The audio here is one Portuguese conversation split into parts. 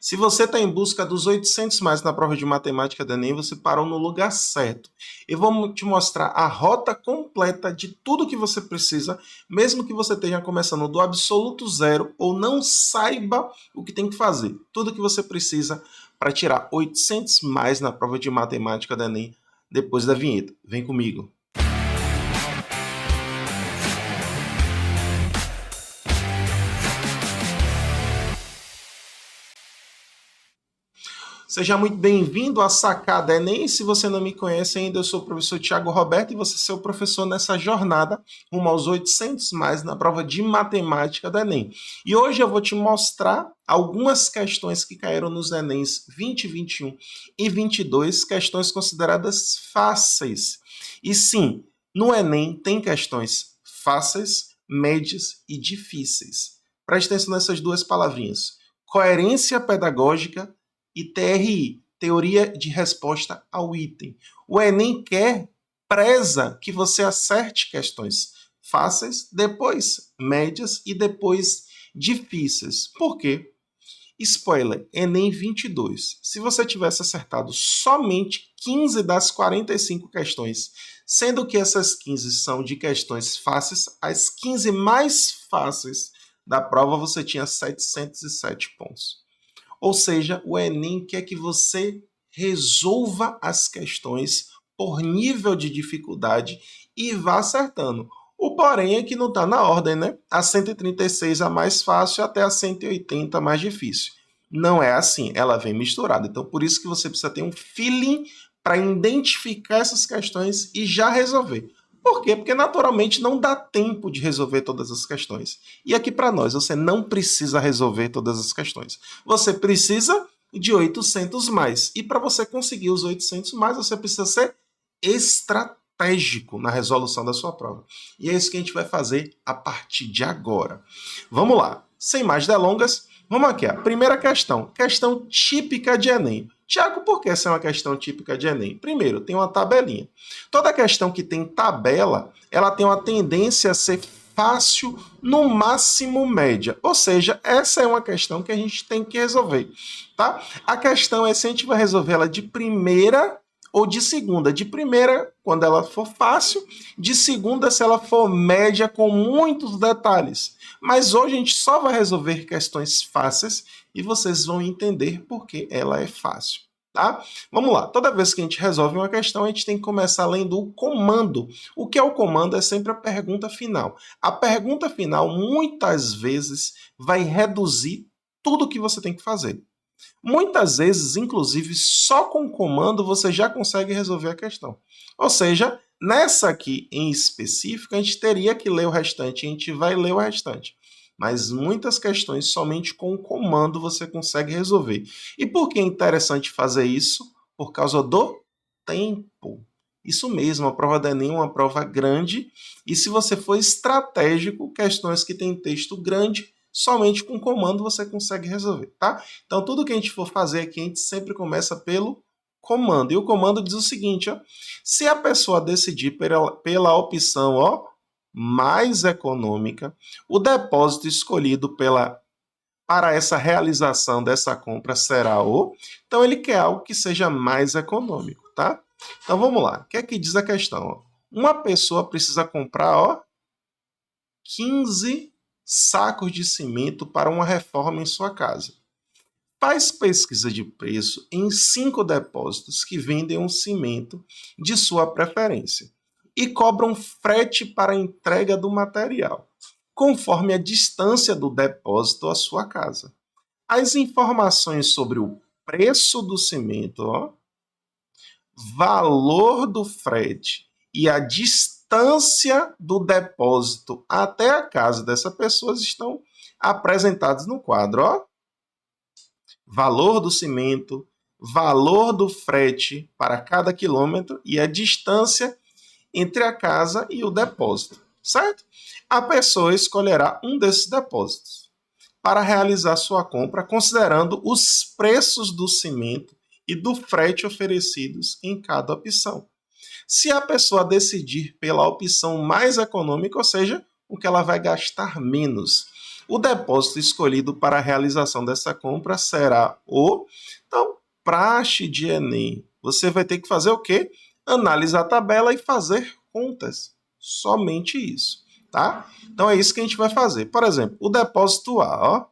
Se você está em busca dos 800 mais na prova de matemática do Enem, você parou no lugar certo. Eu vou te mostrar a rota completa de tudo que você precisa, mesmo que você esteja começando do absoluto zero ou não saiba o que tem que fazer. Tudo que você precisa para tirar 800 mais na prova de matemática do Enem depois da vinheta. Vem comigo. Seja muito bem-vindo à Sacada Enem. Se você não me conhece ainda, eu sou o professor Tiago Roberto e você é seu professor nessa jornada rumo aos 800 mais na prova de matemática do Enem. E hoje eu vou te mostrar algumas questões que caíram nos Enems 20, 21 e 22, questões consideradas fáceis. E sim, no Enem tem questões fáceis, médias e difíceis. Preste atenção nessas duas palavrinhas. Coerência pedagógica e TRI, Teoria de Resposta ao Item. O Enem preza que você acerte questões fáceis, depois médias e depois difíceis. Por quê? Spoiler, Enem 22. Se você tivesse acertado somente 15 das 45 questões, sendo que essas 15 são de questões fáceis, as 15 mais fáceis da prova você tinha 707 pontos. Ou seja, o Enem quer que você resolva as questões por nível de dificuldade e vá acertando. O porém é que não está na ordem, né? A 136 a mais fácil até a 180 a mais difícil. Não é assim, ela vem misturada. Então, por isso que você precisa ter um feeling para identificar essas questões e já resolver. Por quê? Porque naturalmente não dá tempo de resolver todas as questões. E aqui para nós, você não precisa resolver todas as questões. Você precisa de 800 mais. E para você conseguir os 800 mais, você precisa ser estratégico na resolução da sua prova. E é isso que a gente vai fazer a partir de agora. Vamos lá. Sem mais delongas, vamos aqui. A primeira questão. Questão típica de Enem. Tiago, por que essa é uma questão típica de Enem? Primeiro, tem uma tabelinha. Toda questão que tem tabela, ela tem uma tendência a ser fácil, no máximo média. Ou seja, essa é uma questão que a gente tem que resolver, tá? A questão é se a gente vai resolver ela de primeira ou de segunda. De primeira, quando ela for fácil, de segunda, se ela for média, com muitos detalhes. Mas hoje a gente só vai resolver questões fáceis e vocês vão entender por que ela é fácil. Tá? Vamos lá, toda vez que a gente resolve uma questão, a gente tem que começar lendo o comando. O que é o comando? É sempre a pergunta final. A pergunta final, muitas vezes, vai reduzir tudo o que você tem que fazer. Muitas vezes, inclusive, só com o comando você já consegue resolver a questão. Ou seja, nessa aqui em específico, a gente teria que ler o restante, a gente vai ler o restante. Mas muitas questões somente com o comando você consegue resolver. E por que é interessante fazer isso? Por causa do tempo. Isso mesmo, a prova do Enem é uma prova grande e se você for estratégico, questões que têm texto grande, somente com comando você consegue resolver, tá? Então tudo que a gente for fazer aqui, a gente sempre começa pelo comando. E o comando diz o seguinte, ó, se a pessoa decidir pela opção, ó, mais econômica, o depósito escolhido para essa realização dessa compra será o... Então, ele quer algo que seja mais econômico, tá? Então, vamos lá. O que é que diz a questão? Ó? Uma pessoa precisa comprar, ó, 15 sacos de cimento para uma reforma em sua casa. Faz pesquisa de preço em 5 depósitos que vendem um cimento de sua preferência e cobram frete para a entrega do material, conforme a distância do depósito à sua casa. As informações sobre o preço do cimento, ó, valor do frete e a distância do depósito até a casa dessa pessoa estão apresentados no quadro. Ó. Valor do cimento, valor do frete para cada quilômetro e a distância entre a casa e o depósito, certo? A pessoa escolherá um desses depósitos para realizar sua compra, considerando os preços do cimento e do frete oferecidos em cada opção. Se a pessoa decidir pela opção mais econômica, ou seja, o que ela vai gastar menos, O depósito escolhido para a realização dessa compra será o... Então, praxe de Enem. Você vai ter que fazer o quê? Analisar a tabela e fazer contas. Somente isso, tá? Então é isso que a gente vai fazer. Por exemplo, o depósito A, ó.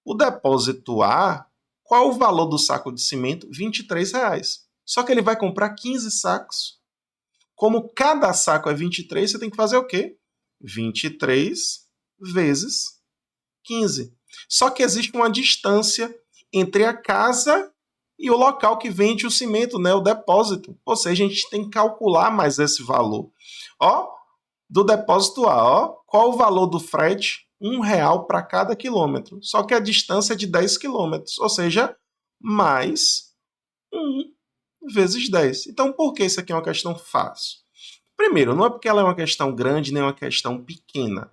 O depósito A, qual o valor do saco de cimento? R$ 23. Só que ele vai comprar 15 sacos. Como cada saco é 23, você tem que fazer o quê? 23 vezes 15. Só que existe uma distância entre a casa e o local que vende o cimento, né, o depósito. Ou seja, a gente tem que calcular mais esse valor. Ó, do depósito A, ó, qual o valor do frete? R$ 1 para cada quilômetro. Só que a distância é de 10 quilômetros, ou seja, mais 1 vezes 10. Então, por que isso aqui é uma questão fácil? Primeiro, não é porque ela é uma questão grande nem uma questão pequena.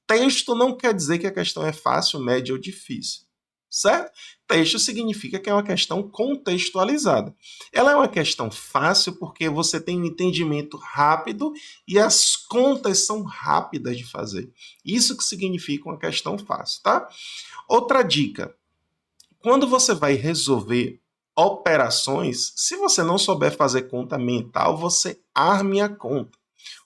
Texto não quer dizer que a questão é fácil, média ou difícil. Certo? Texto significa que é uma questão contextualizada. Ela é uma questão fácil porque você tem um entendimento rápido e as contas são rápidas de fazer. Isso que significa uma questão fácil, tá? Outra dica. Quando você vai resolver operações, se você não souber fazer conta mental, você arme a conta.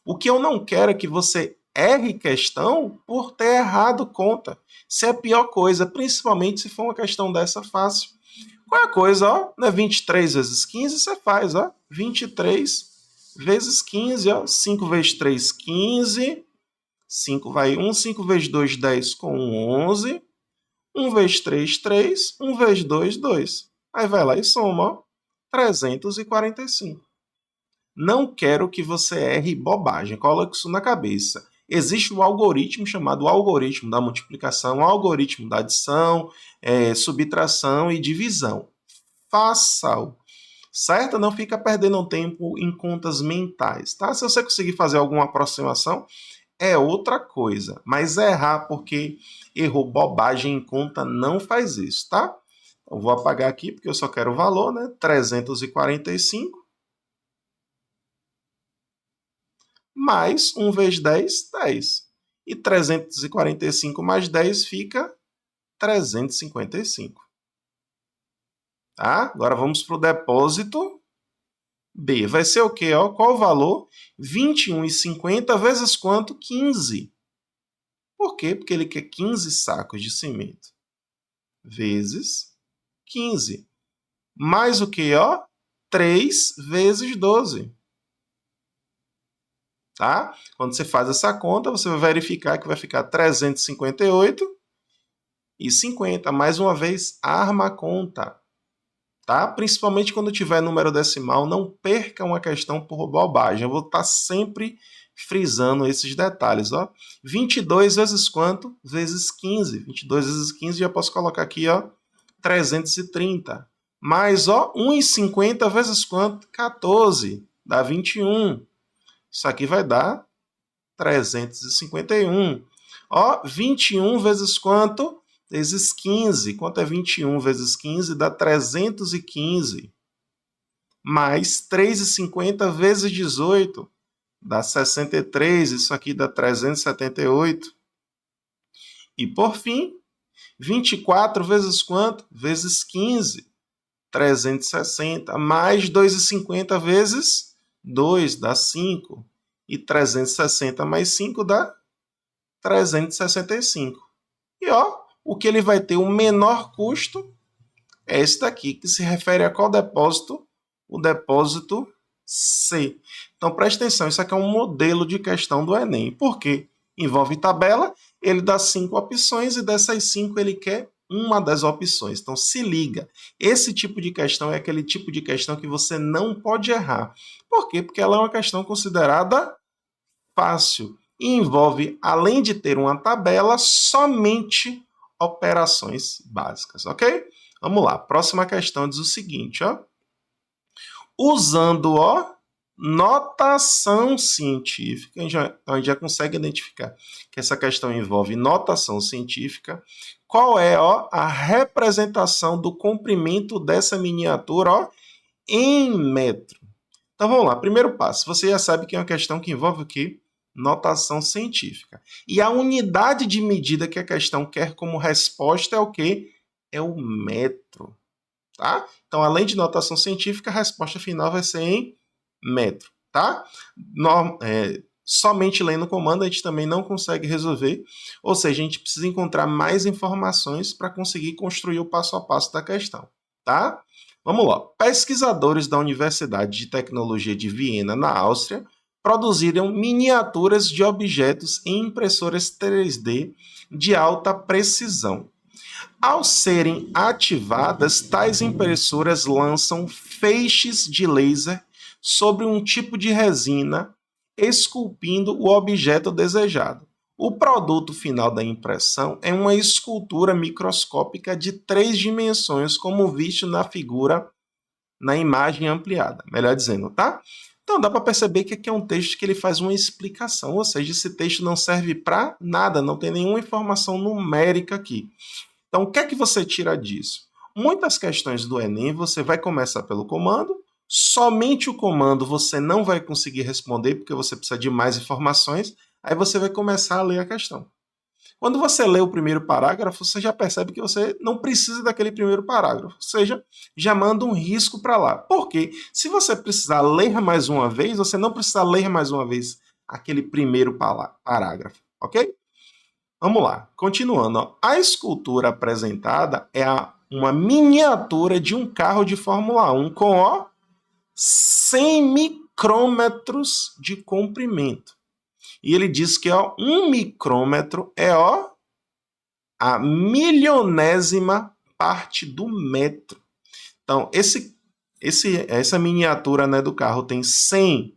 O que eu não quero é que você erre questão por ter errado conta. Isso é a pior coisa, principalmente se for uma questão dessa fácil. Qual é a coisa, ó? Não é 23 vezes 15, você faz, ó. 23 vezes 15, ó. 5 vezes 3, 15. 5 vai 1, 5 vezes 2, 10 com 11. 1 vezes 3, 3. 1 vezes 2, 2. Aí vai lá e soma, ó. 345. Não quero que você erre bobagem. Coloque isso na cabeça. Existe um algoritmo chamado algoritmo da multiplicação, o algoritmo da adição, subtração e divisão. Faça-o. Certo? Não fica perdendo tempo em contas mentais. Tá? Se você conseguir fazer alguma aproximação, é outra coisa. Mas errar porque errou bobagem em conta não faz isso, tá? Eu vou apagar aqui porque eu só quero o valor, né? 345. Mais 1 vezes 10, 10. E 345 mais 10 fica 355. Tá? Agora vamos para o depósito B. Vai ser o quê? Ó? Qual o valor? 21,50 vezes quanto? 15. Por quê? Porque ele quer 15 sacos de cimento. Vezes 15. Mais o quê? Ó? 3 vezes 12. Tá? Quando você faz essa conta, você vai verificar que vai ficar 358,50. Mais uma vez, arma a conta. Tá? Principalmente quando tiver número decimal, não perca uma questão por bobagem. Eu vou estar sempre frisando esses detalhes. Ó. 22 vezes quanto? Vezes 15. 22 vezes 15, já posso colocar aqui, ó, 330. Mais, ó, 1,50 vezes quanto? 14. Dá 21. Isso aqui vai dar 351. Ó, 21 vezes quanto? Vezes 15. Quanto é 21 vezes 15? Dá 315. Mais 3,50 vezes 18. Dá 63. Isso aqui dá 378. E por fim, 24 vezes quanto? Vezes 15. 360. Mais 2,50 vezes 2 dá 5. E 360 mais 5 dá 365. E ó, o que ele vai ter o menor custo é esse daqui, que se refere a qual depósito? O depósito C. Então preste atenção, isso aqui é um modelo de questão do Enem. Por quê? Envolve tabela, ele dá 5 opções e dessas 5 ele quer uma das opções. Então se liga, esse tipo de questão é aquele tipo de questão que você não pode errar. Por quê? Porque ela é uma questão considerada fácil e envolve, além de ter uma tabela, somente operações básicas, ok? Vamos lá, próxima questão diz o seguinte, ó. Usando, ó, notação científica, a gente já consegue identificar que essa questão envolve notação científica. Qual é, ó, a representação do comprimento dessa miniatura, ó, em metro? Então vamos lá, primeiro passo. Você já sabe que é uma questão que envolve o quê? Notação científica. E a unidade de medida que a questão quer como resposta é o quê? É o metro. Tá? Então, além de notação científica, a resposta final vai ser em metro. Tá? Somente lendo o comando a gente também não consegue resolver, ou seja, a gente precisa encontrar mais informações para conseguir construir o passo a passo da questão. Tá? Vamos lá. Pesquisadores da Universidade de Tecnologia de Viena, na Áustria, produziram miniaturas de objetos em impressoras 3D de alta precisão. Ao serem ativadas, tais impressoras lançam feixes de laser sobre um tipo de resina, esculpindo o objeto desejado. O produto final da impressão é uma escultura microscópica de 3 dimensões, como visto na imagem ampliada. Melhor dizendo, tá? Então dá para perceber que aqui é um texto que ele faz uma explicação, ou seja, esse texto não serve para nada, não tem nenhuma informação numérica aqui. Então o que é que você tira disso? Muitas questões do Enem você vai começar pelo comando, somente o comando você não vai conseguir responder porque você precisa de mais informações, aí você vai começar a ler a questão. Quando você lê o primeiro parágrafo, você já percebe que você não precisa daquele primeiro parágrafo. Ou seja, já manda um risco para lá. Por quê? Se você precisar ler mais uma vez, você não precisa ler mais uma vez aquele primeiro parágrafo. Ok? Vamos lá. Continuando. Ó. A escultura apresentada é uma miniatura de um carro de Fórmula 1 com 100 micrômetros de comprimento. E ele diz que 1 micrômetro é a milionésima parte do metro. Então, essa miniatura, né, do carro tem 100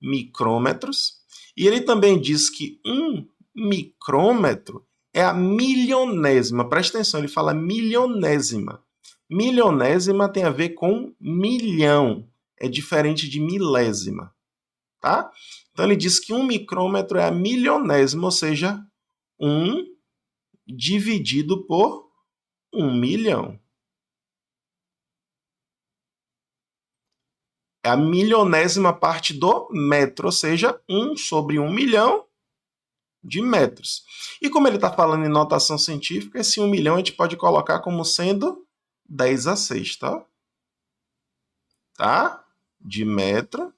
micrômetros. E ele também diz que 1 micrômetro é a milionésima. Presta atenção, ele fala milionésima. Milionésima tem a ver com milhão. É diferente de milésima. Tá? Então ele diz que 1 micrômetro é a milionésima, ou seja, 1 dividido por 1 milhão. É a milionésima parte do metro, ou seja, 1 sobre 1 milhão de metros. E como ele está falando em notação científica, esse 1 milhão a gente pode colocar como sendo 10 a 6, tá? De metro.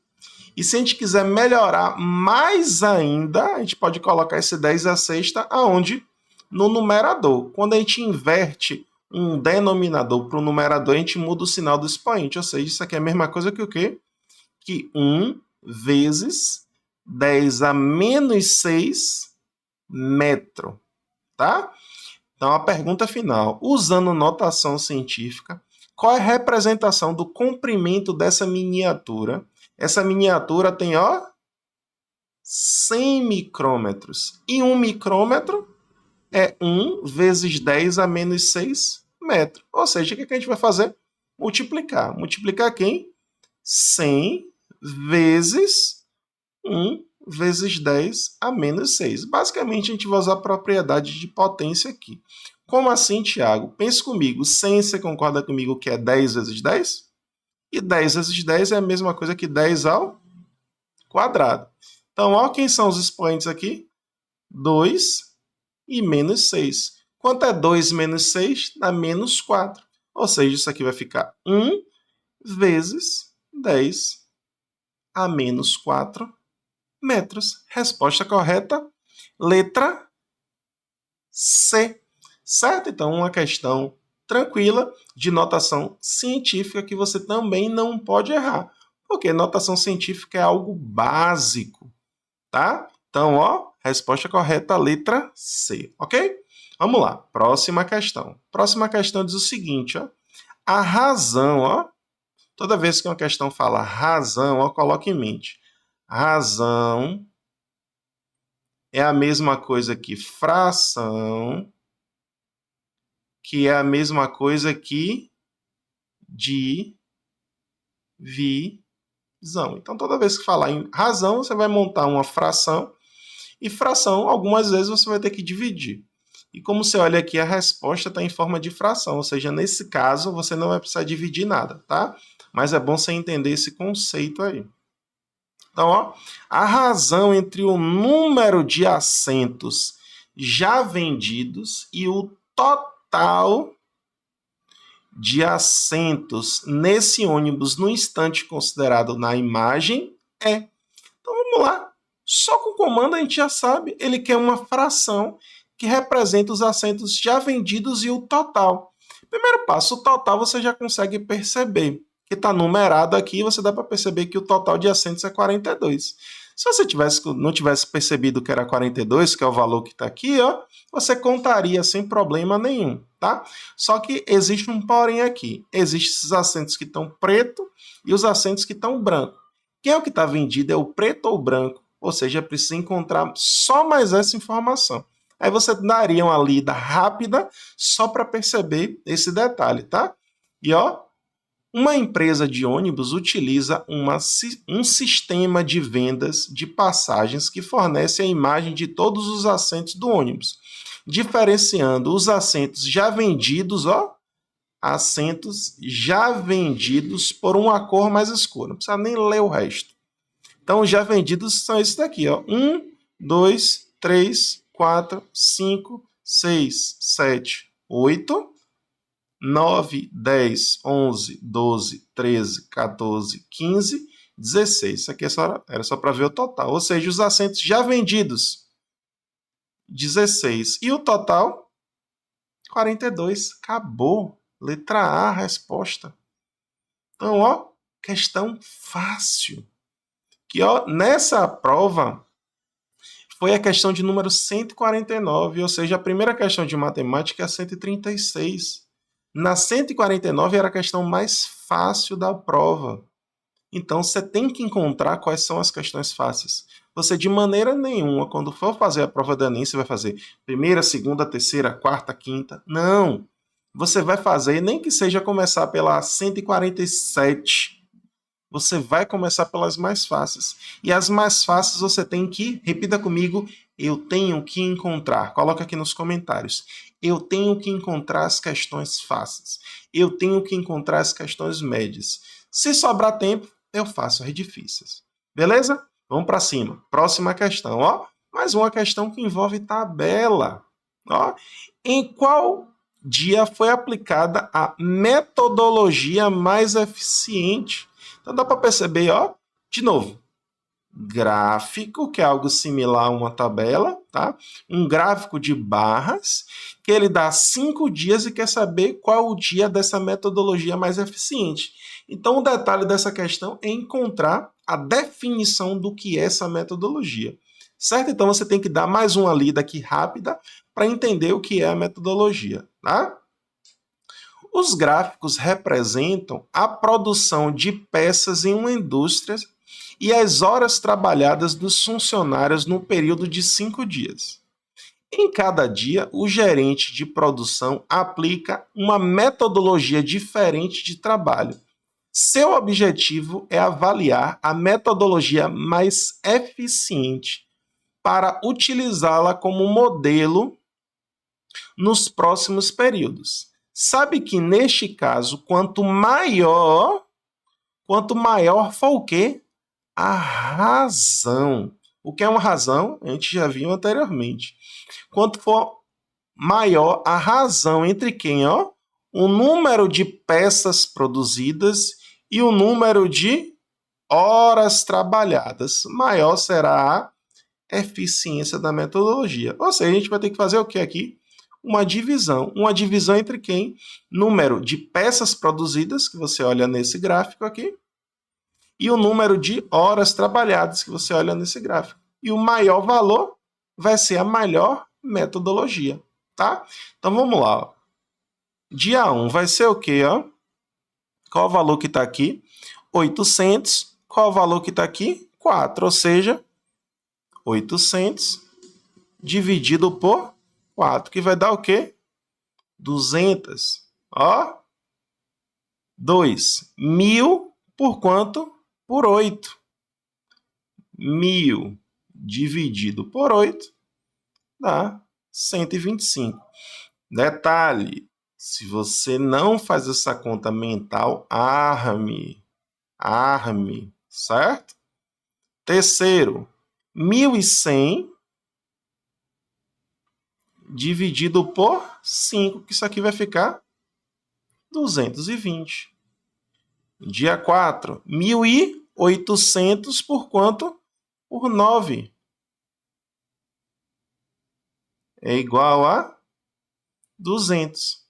E se a gente quiser melhorar mais ainda, a gente pode colocar esse 10 a sexta aonde? No numerador. Quando a gente inverte um denominador para o numerador, a gente muda o sinal do expoente. Ou seja, isso aqui é a mesma coisa que o quê? Que 1 vezes 10 a menos 6 metro. Tá? Então, a pergunta final. Usando notação científica, qual é a representação do comprimento dessa miniatura? Essa miniatura tem, 100 micrômetros. E 1 micrômetro é 1 vezes 10 a menos 6 metros. Ou seja, o que a gente vai fazer? Multiplicar. Multiplicar quem? 100 vezes 1 vezes 10 a menos 6. Basicamente, a gente vai usar a propriedade de potência aqui. Como assim, Tiago? Pense comigo. 100, você concorda comigo que é 10 vezes 10? E 10 vezes 10 é a mesma coisa que 10 ao quadrado. Então, olha quem são os expoentes aqui. 2 e menos 6. Quanto é 2 menos 6? Dá menos 4. Ou seja, isso aqui vai ficar 1 vezes 10 a menos 4 metros. Resposta correta, letra C. Certo? Então, uma questão tranquila de notação científica que você também não pode errar, porque notação científica é algo básico, tá? Então, resposta correta, letra C, ok? Vamos lá, próxima questão. Próxima questão diz o seguinte, a razão, toda vez que uma questão fala razão, coloque em mente, razão é a mesma coisa que fração, que é a mesma coisa que divisão. Então, toda vez que falar em razão, você vai montar uma fração, e fração, algumas vezes, você vai ter que dividir. E como você olha aqui, a resposta está em forma de fração, ou seja, nesse caso, você não vai precisar dividir nada, tá? Mas é bom você entender esse conceito aí. Então, ó, a razão entre o número de assentos já vendidos e o total de assentos nesse ônibus no instante considerado na imagem é. Então vamos lá. Só com o comando a gente já sabe. Ele quer uma fração que representa os assentos já vendidos e o total. Primeiro passo, o total você já consegue perceber. Que está numerado aqui, você dá para perceber que o total de assentos é 42. Se você não tivesse percebido que era 42, que é o valor que está aqui, ó, você contaria sem problema nenhum, tá? Só que existe um porém aqui. Existem esses assentos que estão preto e os assentos que estão branco. Quem é o que está vendido? É o preto ou o branco? Ou seja, precisa encontrar só mais essa informação. Aí você daria uma lida rápida só para perceber esse detalhe, tá? E ó, uma empresa de ônibus utiliza um sistema de vendas de passagens que fornece a imagem de todos os assentos do ônibus, diferenciando os assentos já vendidos, ó, assentos já vendidos por uma cor mais escura. Não precisa nem ler o resto. Então, os já vendidos são esses daqui, ó. 1, 2, 3, 4, 5, 6, 7, 8, 9, 10, 11, 12, 13, 14, 15, 16. Isso aqui era só para ver o total. Ou seja, os assentos já vendidos, 16. E o total, 42. Acabou. Letra A, a resposta. Então, ó, questão fácil. Que, ó, nessa prova foi a questão de número 149, ou seja, a primeira questão de matemática é a 136. Na 149 era a questão mais fácil da prova. Então, você tem que encontrar quais são as questões fáceis. Você, de maneira nenhuma, quando for fazer a prova do Enem, você vai fazer primeira, segunda, terceira, quarta, quinta. Não. Você vai fazer, nem que seja começar pela 147. Você vai começar pelas mais fáceis. E as mais fáceis você tem que, repita comigo, eu tenho que encontrar. Coloca aqui nos comentários. Eu tenho que encontrar as questões fáceis. Eu tenho que encontrar as questões médias. Se sobrar tempo, eu faço as difíceis. Beleza? Vamos para cima. Próxima questão, ó. Mais uma questão que envolve tabela. Ó. Em qual dia foi aplicada a metodologia mais eficiente? Então dá para perceber, ó, de novo, gráfico, que é algo similar a uma tabela, tá? Um gráfico de barras, que ele dá 5 dias e quer saber qual o dia dessa metodologia mais eficiente. Então o detalhe dessa questão é encontrar a definição do que é essa metodologia. Certo? Então você tem que dar mais uma lida aqui rápida para entender o que é a metodologia, tá? Os gráficos representam a produção de peças em uma indústria e as horas trabalhadas dos funcionários no período de 5 dias. Em cada dia, o gerente de produção aplica uma metodologia diferente de trabalho. Seu objetivo é avaliar a metodologia mais eficiente para utilizá-la como modelo nos próximos períodos. Sabe que neste caso, quanto maior for o quê? A razão. O que é uma razão? A gente já viu anteriormente. Quanto for maior a razão entre quem, ó? O número de peças produzidas e o número de horas trabalhadas, maior será a eficiência da metodologia. Ou seja, a gente vai ter que fazer o que aqui? Uma divisão. Uma divisão entre quem? Número de peças produzidas, que você olha nesse gráfico aqui, e o número de horas trabalhadas, que você olha nesse gráfico. E o maior valor vai ser a melhor metodologia, tá? Então vamos lá. Ó. Dia 1 vai ser o quê? Ó? Qual o valor que está aqui? 800. Qual o valor que está aqui? 4, ou seja, 800 dividido por 4, que vai dar o quê? 200. Ó. 2. 1000 por quanto? Por 8. 1000 dividido por 8 dá 125. Detalhe, se você não faz essa conta mental, arme, certo? Terceiro, 1.100 dividido por 5, que isso aqui vai ficar 220. Dia 4, 1.800 por quanto? Por 9. É igual a 200.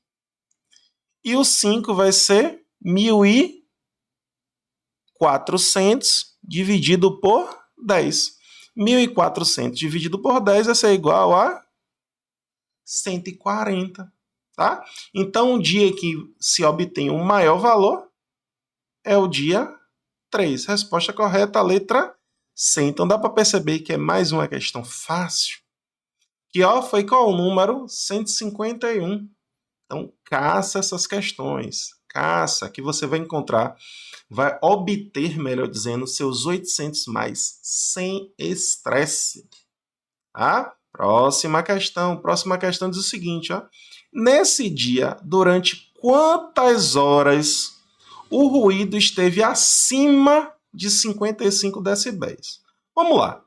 E o 5 vai ser 1.400 dividido por 10. 1.400 dividido por 10 vai ser igual a 140. Tá? Então, o dia que se obtém um maior valor é o dia 3. Resposta correta, a letra C. Então, dá para perceber que é mais uma questão fácil. Que foi qual o número? 151. Então, caça essas questões. Caça, que você vai encontrar, vai obter, melhor dizendo, seus 800 mais, sem estresse. Tá? Próxima questão diz o seguinte, ó. Nesse dia, durante quantas horas o ruído esteve acima de 55 decibéis? Vamos lá.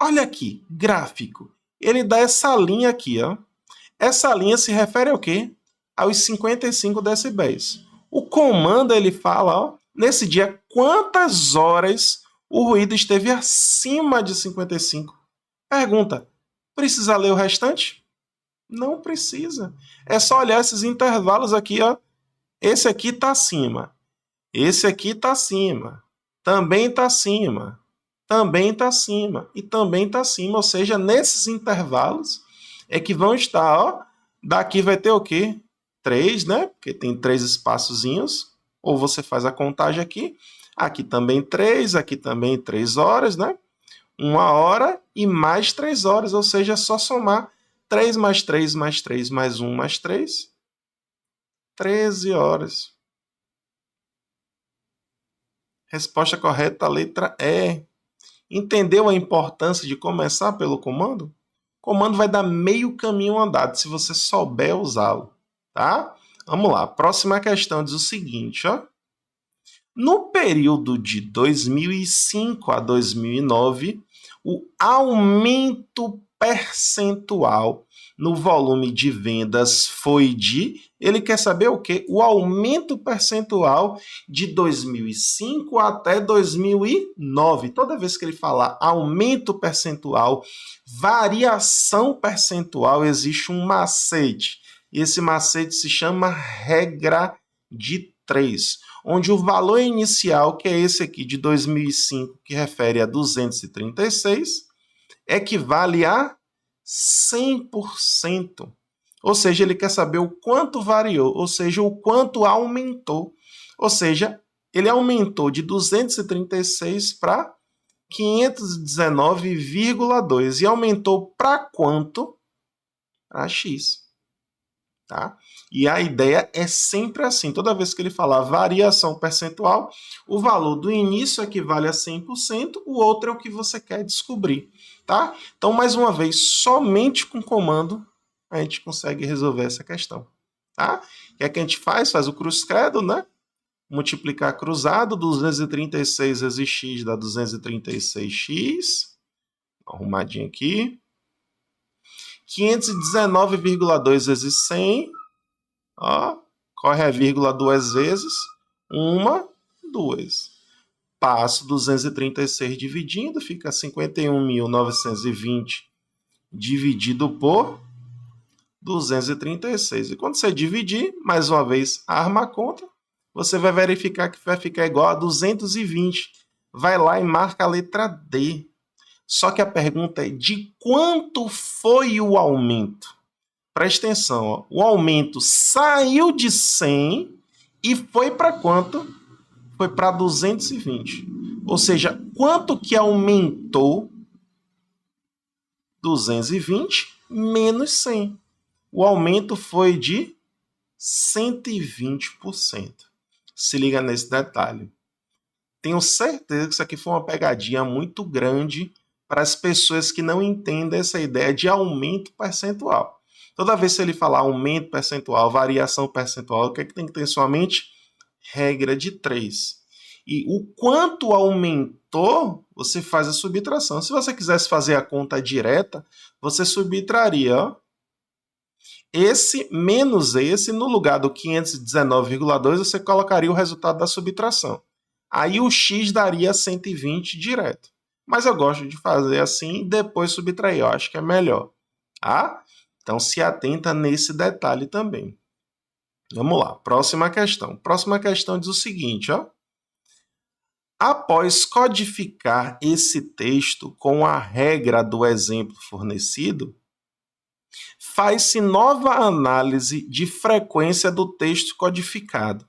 Olha aqui, gráfico. Ele dá essa linha aqui, ó. Essa linha se refere ao quê? Aos 55 decibéis. O comando, ele fala, ó, nesse dia, quantas horas o ruído esteve acima de 55? Pergunta, precisa ler o restante? Não precisa. É só olhar esses intervalos aqui, ó. Esse aqui está acima. Esse aqui está acima. Também está acima. Também está acima. E também está acima. Ou seja, nesses intervalos é que vão estar, ó. Daqui vai ter o quê? 3, né? Porque tem 3 espaçozinhos. Ou você faz a contagem aqui. Aqui também 3, aqui também 3 horas, né? 1 hora e mais 3 horas. Ou seja, é só somar 3 mais 3 mais 3 mais 1 mais 3. 13 horas. Resposta correta, a letra E. Entendeu a importância de começar pelo comando? O comando vai dar meio caminho andado, se você souber usá-lo. Tá? Vamos lá. Próxima questão diz o seguinte, ó. No período de 2005 a 2009, o aumento percentual no volume de vendas foi de... Ele quer saber o quê? O aumento percentual de 2005 até 2009. Toda vez que ele falar aumento percentual, variação percentual, existe um macete. E esse macete se chama regra de 3, onde o valor inicial, que é esse aqui de 2005, que refere a 236, equivale a 100%. Ou seja, ele quer saber o quanto variou, ou seja, o quanto aumentou. Ou seja, ele aumentou de 236 para 519,2 e aumentou para quanto? Para X. Tá? E a ideia é sempre assim. Toda vez que ele falar variação percentual, o valor do início equivale a 100%, o outro é o que você quer descobrir. Tá? Então, mais uma vez, somente com comando a gente consegue resolver essa questão. Tá? O que é que a gente faz? Faz o cruz-credo, né? Multiplicar cruzado, 236 vezes x dá 236x. Arrumadinho aqui. 519,2 vezes 100. Ó, corre a vírgula 2 vezes. 1, 2. Passo 236 dividindo, fica 51.920 dividido por 236. E quando você dividir, mais uma vez, arma a conta, você vai verificar que vai ficar igual a 220. Vai lá e marca a letra D. Só que a pergunta é de quanto foi o aumento? Presta atenção, ó. O aumento saiu de 100 e foi para quanto? Foi para 220. Ou seja, quanto que aumentou? 220 menos 100. O aumento foi de 120%. Se liga nesse detalhe. Tenho certeza que isso aqui foi uma pegadinha muito grande para as pessoas que não entendem essa ideia de aumento percentual. Toda vez que ele falar aumento percentual, variação percentual, o que é que tem que ter em sua mente? Regra de 3. e o quanto aumentou, você faz a subtração. Se você quisesse fazer a conta direta, você subtraria, ó, esse menos esse, no lugar do 519,2, você colocaria o resultado da subtração. Aí o x daria 120 direto. Mas eu gosto de fazer assim e depois subtrair, eu acho que é melhor. Tá? Então se atenta nesse detalhe também. Vamos lá, próxima questão. Próxima questão diz o seguinte, ó. Após codificar esse texto com a regra do exemplo fornecido, faz-se nova análise de frequência do texto codificado.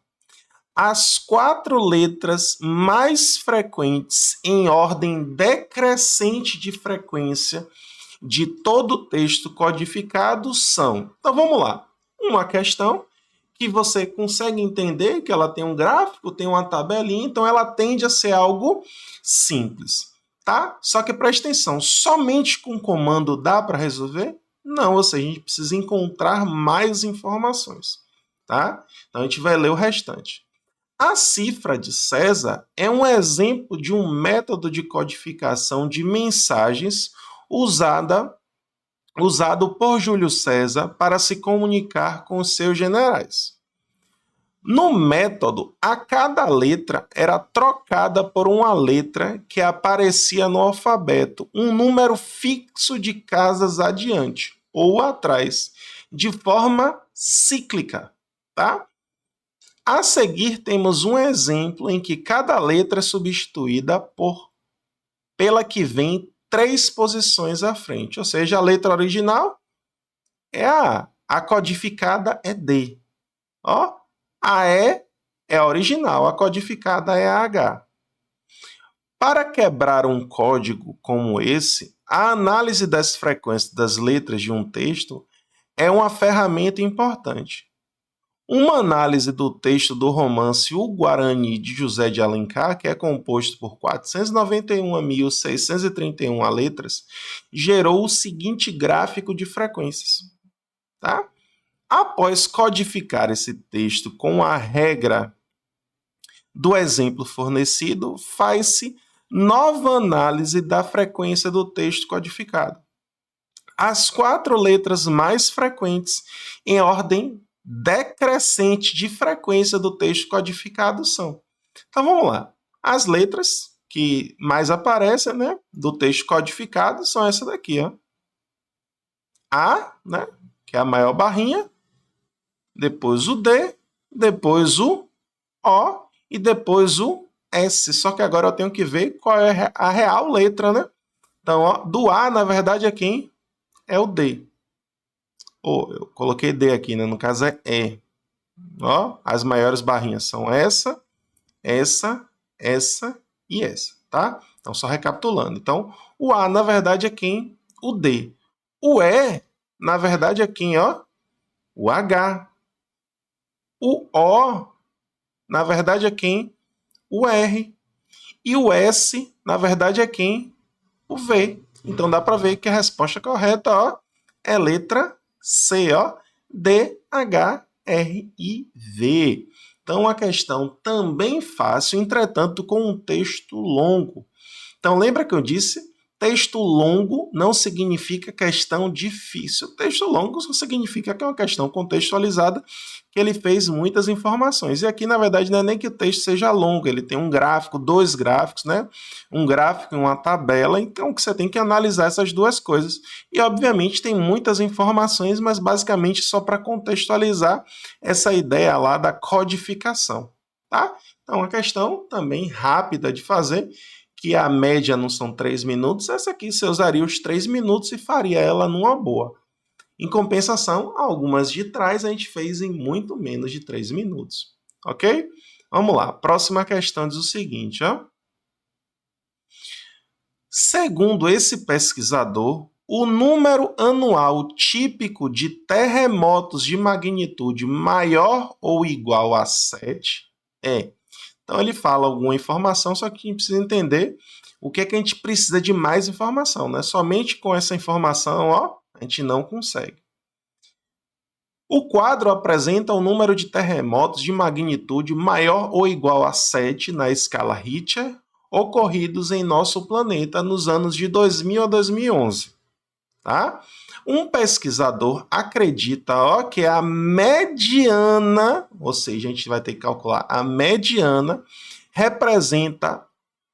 As 4 letras mais frequentes em ordem decrescente de frequência de todo o texto codificado são... Então vamos lá. Uma questão que você consegue entender que ela tem um gráfico, tem uma tabelinha, então ela tende a ser algo simples, tá? Só que preste atenção, somente com comando dá para resolver? Não, ou seja, a gente precisa encontrar mais informações, tá? Então a gente vai ler o restante. A cifra de César é um exemplo de um método de codificação de mensagens usado por Júlio César para se comunicar com os seus generais. No método, a cada letra era trocada por uma letra que aparecia no alfabeto, um número fixo de casas adiante ou atrás, de forma cíclica, tá? A seguir temos um exemplo em que cada letra é substituída pela que vem 3 posições à frente, ou seja, a letra original é a codificada é D. Ó, a E é a original, a codificada é a H. Para quebrar um código como esse, a análise das frequências das letras de um texto é uma ferramenta importante. Uma análise do texto do romance O Guarani de José de Alencar, que é composto por 491.631 letras, gerou o seguinte gráfico de frequências. Tá? Após codificar esse texto com a regra do exemplo fornecido, faz-se nova análise da frequência do texto codificado. As 4 letras mais frequentes em ordem decrescente de frequência do texto codificado são. Então vamos lá. As letras que mais aparecem, né, do texto codificado são essa daqui, ó. A, né, que é a maior barrinha, depois o D, depois o O e depois o S. Só que agora eu tenho que ver qual é a real letra, né? Então, ó, do A, na verdade, é quem? É o D. Oh, eu coloquei D aqui, né? No caso é E. Ó, as maiores barrinhas são essa, essa, essa e essa, tá? Então, só recapitulando. Então, o A, na verdade, é quem? O D. O E, na verdade, é quem, ó? O H. O O, na verdade, é quem? O R. E o S, na verdade, é quem? O V. Então, dá para ver que a resposta correta, ó, é letra C, ó. D, H, R e V. Então, uma questão também fácil, entretanto, com um texto longo. Então, lembra que eu disse? Texto longo não significa questão difícil. Texto longo só significa que é uma questão contextualizada, que ele fez muitas informações. E aqui, na verdade, não é nem que o texto seja longo, ele tem um gráfico, 2 gráficos, né? Um gráfico e uma tabela, então que você tem que analisar essas duas coisas. E, obviamente, tem muitas informações, mas basicamente só para contextualizar essa ideia lá da codificação, tá? Então, uma questão também rápida de fazer, que a média não são 3 minutos, essa aqui você usaria os 3 minutos e faria ela numa boa. Em compensação, algumas de trás a gente fez em muito menos de 3 minutos. Ok? Vamos lá. Próxima questão diz o seguinte, ó. Segundo esse pesquisador, o número anual típico de terremotos de magnitude maior ou igual a 7 é... Então ele fala alguma informação, só que a gente precisa entender o que é que a gente precisa de mais informação, né? Somente com essa informação, ó, a gente não consegue. O quadro apresenta o número de terremotos de magnitude maior ou igual a 7 na escala Richter ocorridos em nosso planeta nos anos de 2000 a 2011. Tá? Um pesquisador acredita que a mediana, ou seja, a gente vai ter que calcular a mediana, representa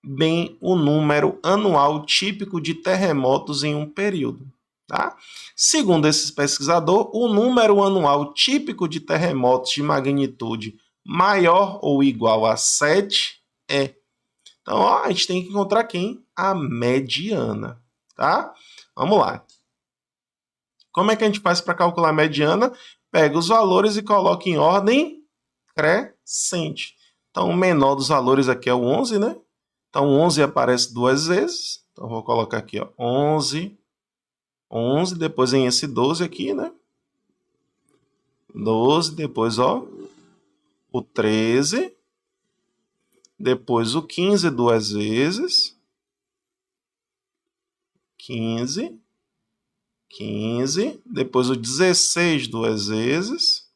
bem o número anual típico de terremotos em um período. Tá? Segundo esse pesquisador, o número anual típico de terremotos de magnitude maior ou igual a 7 é. Então, a gente tem que encontrar quem? A mediana. Tá? Vamos lá. Como é que a gente faz para calcular a mediana? Pega os valores e coloca em ordem crescente. Então, o menor dos valores aqui é o 11, né? Então, 11 aparece duas vezes. Então, vou colocar aqui, ó, 11, 11, depois vem esse 12 aqui, né? 12, depois, ó, o 13, depois o 15 duas vezes, 15, 15, depois o 16 duas vezes,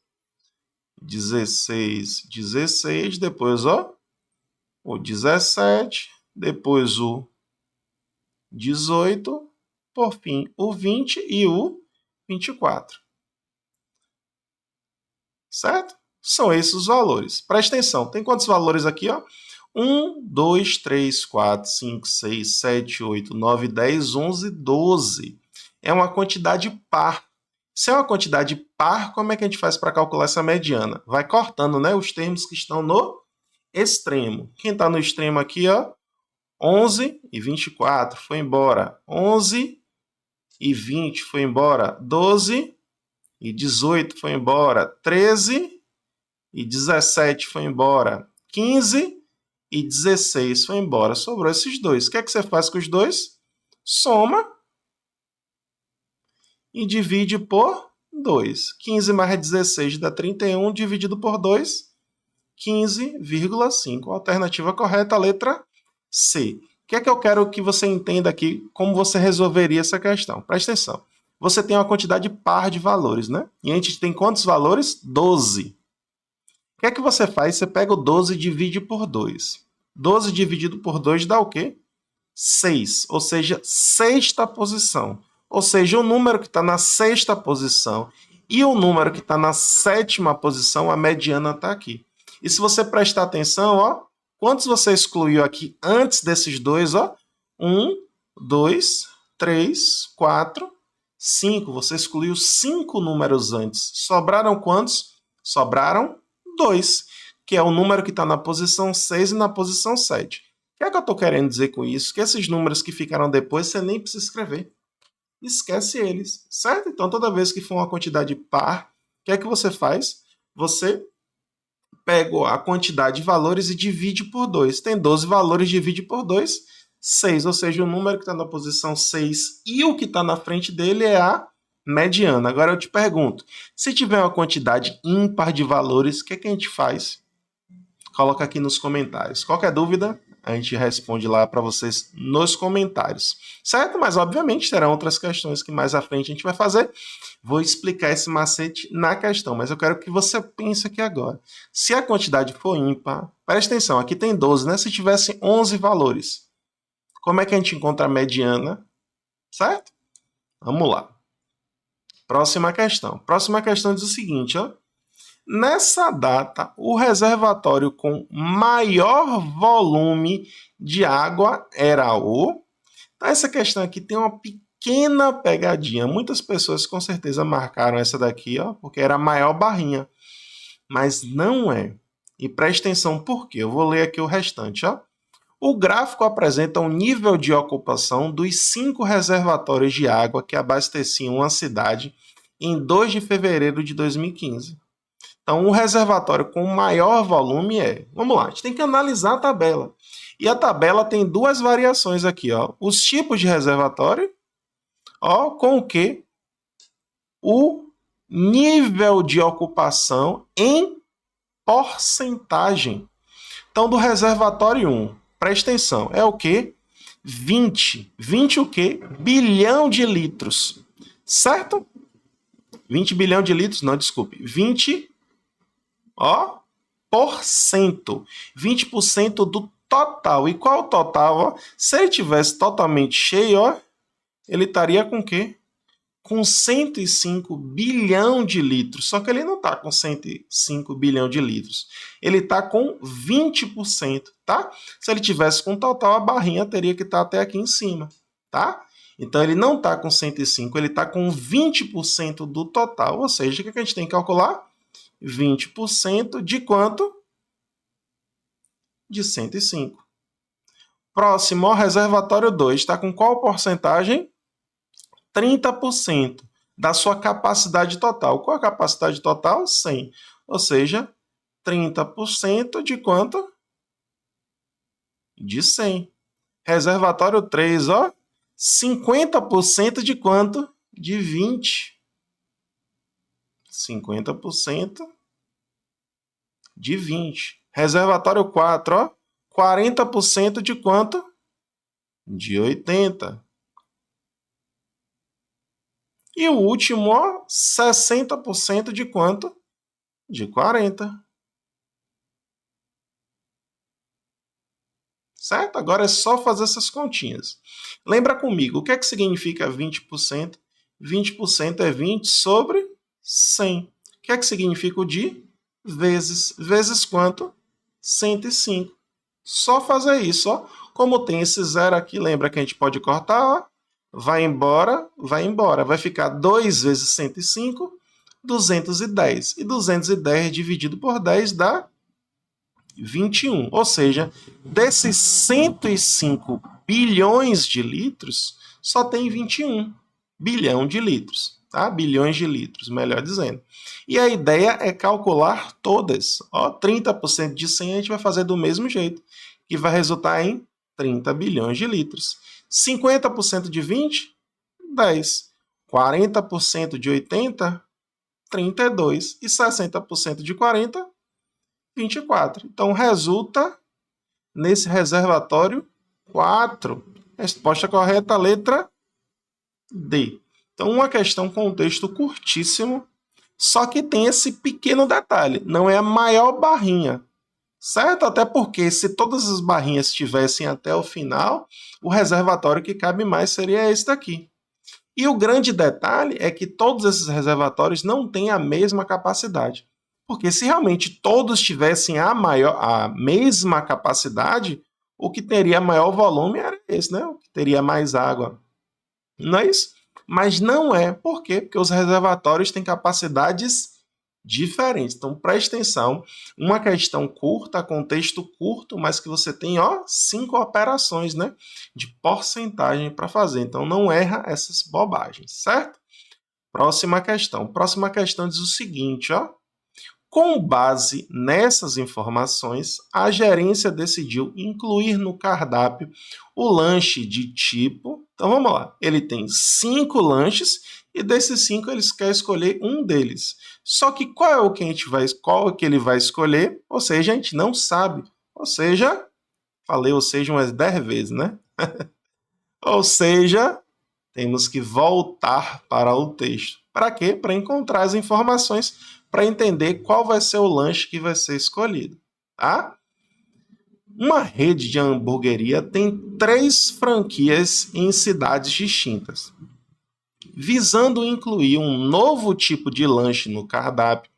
16, 16, depois, ó, o 17, depois o 18, por fim, o 20 e o 24. Certo? São esses os valores. Presta atenção, tem quantos valores aqui, ó? 1, 2, 3, 4, 5, 6, 7, 8, 9, 10, 11, 12. É uma quantidade par. Se é uma quantidade par, como é que a gente faz para calcular essa mediana? Vai cortando, né, os termos que estão no extremo. Quem está no extremo aqui, ó, 11 e 24 foi embora. 11 e 20 foi embora. 12 e 18 foi embora. 13 e 17 foi embora. 15 e 16 foi embora. Sobrou esses dois. O que é que você faz com os dois? Soma e divide por 2. 15 mais 16 dá 31, dividido por 2, 15,5. Alternativa correta, a letra C. O que é que eu quero que você entenda aqui, como você resolveria essa questão? Presta atenção. Você tem uma quantidade par de valores, né? E a gente tem quantos valores? 12. O que é que você faz? Você pega o 12 e divide por 2. 12 dividido por 2 dá o quê? 6, ou seja, sexta posição. Ou seja, o número que está na sexta posição e o número que está na sétima posição, a mediana está aqui. E se você prestar atenção, ó, quantos você excluiu aqui antes desses dois? Ó? 1, 2, 3, 4, 5. Você excluiu 5 números antes. Sobraram quantos? Sobraram 2, que é o número que está na posição 6 e na posição 7. O que é que eu estou querendo dizer com isso? Que esses números que ficaram depois, você nem precisa escrever. Esquece eles, certo? Então, toda vez que for uma quantidade par, o que é que você faz? Você pega a quantidade de valores e divide por 2. Tem 12 valores, divide por 2, 6. Ou seja, o número que está na posição 6 e o que está na frente dele é a mediana. Agora eu te pergunto, se tiver uma quantidade ímpar de valores, o que é que a gente faz? Coloca aqui nos comentários. Qualquer dúvida, a gente responde lá para vocês nos comentários, certo? Mas, obviamente, terão outras questões que mais à frente a gente vai fazer. Vou explicar esse macete na questão, mas eu quero que você pense aqui agora. Se a quantidade for ímpar, presta atenção, aqui tem 12, né? Se tivesse 11 valores, como é que a gente encontra a mediana, certo? Vamos lá. Próxima questão. Próxima questão diz o seguinte, ó. Nessa data, o reservatório com maior volume de água era o... Então, essa questão aqui tem uma pequena pegadinha. Muitas pessoas com certeza marcaram essa daqui, ó, porque era a maior barrinha. Mas não é. E preste atenção por quê. Eu vou ler aqui o restante. Ó. O gráfico apresenta o nível de ocupação dos 5 reservatórios de água que abasteciam uma cidade em 2 de fevereiro de 2015. Então, o reservatório com maior volume é... Vamos lá, a gente tem que analisar a tabela. E a tabela tem duas variações aqui, ó. Os tipos de reservatório, ó, com o quê? O nível de ocupação em porcentagem. Então, do reservatório 1, presta atenção, é o quê? 20. 20 o quê? Bilhão de litros. Certo? 20 bilhão de litros, não, desculpe. 20, ó, por cento. 20% do total. E qual o total, ó? Se ele tivesse totalmente cheio, ó, ele estaria com o quê? Com 105 bilhão de litros. Só que ele não está com 105 bilhão de litros. Ele está com 20%, tá? Se ele tivesse com total, a barrinha teria que estar até aqui em cima, tá? Então, ele não está com 105, ele está com 20% do total. Ou seja, o que a gente tem que calcular? 20% de quanto? De 105. Próximo, ó, reservatório 2. Está com qual porcentagem? 30% da sua capacidade total. Qual a capacidade total? 100. Ou seja, 30% de quanto? De 100. Reservatório 3, ó, 50% de quanto? De 20. 50% de 20. Reservatório 4, ó, 40% de quanto? De 80. E o último, ó, 60% de quanto? De 40. Certo? Agora é só fazer essas continhas. Lembra comigo, o que é que significa 20%? 20% é 20 sobre 100. O que é que significa o de vezes? Vezes quanto? 105. Só fazer isso, ó. Como tem esse zero aqui, lembra que a gente pode cortar, ó. Vai embora, vai embora. Vai ficar 2 vezes 105, 210. E 210 dividido por 10 dá 21. Ou seja, desses 105 bilhões de litros, só tem 21 bilhão de litros. Tá? Bilhões de litros, melhor dizendo. E a ideia é calcular todas. Ó, 30% de 100 a gente vai fazer do mesmo jeito, que vai resultar em 30 bilhões de litros. 50% de 20, 10. 40% de 80, 32. E 60% de 40, 24. Então, resulta nesse reservatório 4. Resposta correta, letra D. Então, uma questão com um texto curtíssimo, só que tem esse pequeno detalhe. Não é a maior barrinha, certo? Até porque se todas as barrinhas estivessem até o final, o reservatório que cabe mais seria esse daqui. E o grande detalhe é que todos esses reservatórios não têm a mesma capacidade. Porque se realmente todos tivessem a mesma capacidade, o que teria maior volume era esse, né? O que teria mais água. Não é isso? Mas não é. Por quê? Porque os reservatórios têm capacidades diferentes. Então, preste atenção. Uma questão curta, contexto curto, mas que você tem, ó, 5 operações, né, de porcentagem para fazer. Então, não erra essas bobagens, certo? Próxima questão. Próxima questão diz o seguinte, ó. Com base nessas informações, a gerência decidiu incluir no cardápio o lanche de tipo... Então vamos lá, ele tem 5 lanches e desses 5 eles quer escolher um deles. Só que qual é o que qual é que ele vai escolher? Ou seja, a gente não sabe. Ou seja, falei ou seja umas 10 vezes, né? Ou seja, temos que voltar para o texto. Para quê? Para encontrar as informações, para entender qual vai ser o lanche que vai ser escolhido. Tá? Uma rede de hamburgueria tem 3 franquias em cidades distintas. Visando incluir um novo tipo de lanche no cardápio,